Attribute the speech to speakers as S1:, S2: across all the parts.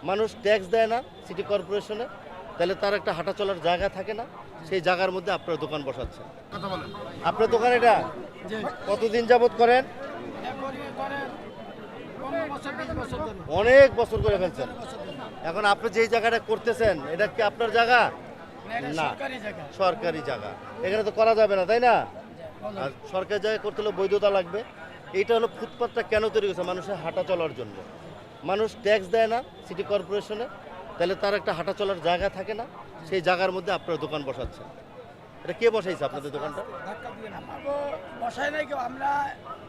S1: মানুষ ট্যাক্স দেয় না সিটি কর্পোরেশনে, তাহলে তার একটা হাঁটা চলার জায়গা থাকে না, সেই জায়গার মধ্যে আপনারা দোকান বসাচ্ছেন।
S2: কথা বলেন।
S1: আপনার দোকান এটা কতদিন যাবত করেন? অনেক বছর করে ফেলছেন। এখন আপনি যেই জায়গাটা করতেছেন এটা কি আপনার জায়গা? না, সরকারি জায়গা। এখানে তো করা যাবে না, তাই না? আর সরকারি জায়গায় করতে হলে বৈধতা লাগবে। এইটা হলো ফুটপাতটা কেন তৈরি করেছে? মানুষের হাঁটা চলার জন্য। মানুষ ট্যাক্স দেয় না সিটি কর্পোরেশনে, তাহলে তার একটা হাঁটা চলার জায়গা থাকে না, সেই জায়গার মধ্যে আপনারা দোকান বসাচ্ছেন। এটা কে বসাইছে আপনাদের দোকানটা?
S3: আমাকে বসায় নাই কেউ, আমরা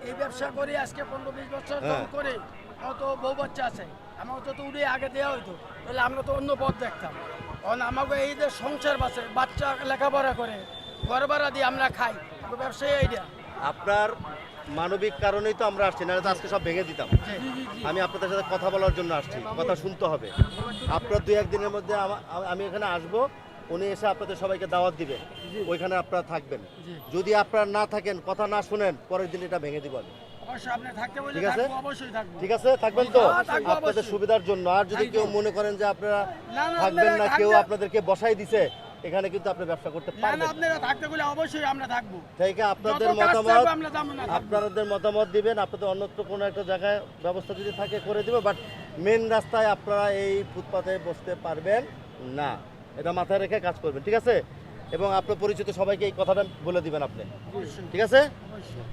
S3: এই ব্যবসা করি আজকে 15-20 বছর
S1: হ্যাঁ।
S3: করে। আমার তো বউ বাচ্চা আছে, আমাকে তো উড়ে আগে দেওয়া হইতো, তাহলে আমরা তো অন্য পথ দেখতাম। কারণ আমাকে এই যে সংসার বাঁচে, বাচ্চা লেখাপড়া করে, ঘর ভাড়া দিয়ে আমরা খাই, ব্যবসায়ী এইটা।
S1: আপনার মানবিক কারণেই তো আমরা আসছি, নাহলে তো আজকে সব ভেঙে দিতাম। আমি আপনাদের সাথে কথা বলার জন্য আসছি, কথা শুনতে হবে। আপনার 2-1 দিনের মধ্যে আমি এখানে আসব, উনি এসে আপনাদের সবাইকে দাওয়াত দিবে, ওইখানে আপনারা থাকবেন। যদি আপনারা না থাকেন, কথা না শুনেন, পরের দিন এটা ভেঙে দিব আমি।
S3: অবশ্যই আপনি থাকতে বলে
S1: ঠিক আছে?
S3: থাকবো, অবশ্যই থাকবো।
S1: ঠিক আছে, থাকবেন তো?
S3: হ্যাঁ, থাকবো
S1: আপনাদের
S3: অবশ্যই।
S1: সুবিধার জন্য। আর যদি কেউ মনে করেন যে আপনারা
S3: না,
S1: থাকবেন না,
S3: আপনারা
S1: কেউ
S3: থাকবেন।
S1: আপনাদেরকে বসাই দিছে, এখানে কিন্তু আপনি ব্যবসা করতে
S3: না না,
S1: পারবেন।
S3: আপনারা থাকতে বলে অবশ্যই আমরা থাকবো।
S1: ঠিক আছে, আপনাদের
S3: যত কাজ
S1: মতামত
S3: থাকবে আমরা যাবো না, থাকবো।
S1: আপনাদের মতামত দিবেন। আপনাদের অন্যত্র কোনো একটা জায়গায় ব্যবস্থা যদি থাকে করে দিব, বাট মেন রাস্তায় আপনারা এই ফুটপাতে বসতে পারবেন না। এটা মাথায় রেখে কাজ করবেন, ঠিক আছে? এবং আপনার পরিচিত সবাইকে এই কথাটা বলে দিবেন আপনি,
S3: অবশ্যই,
S1: ঠিক আছে?
S3: অবশ্যই।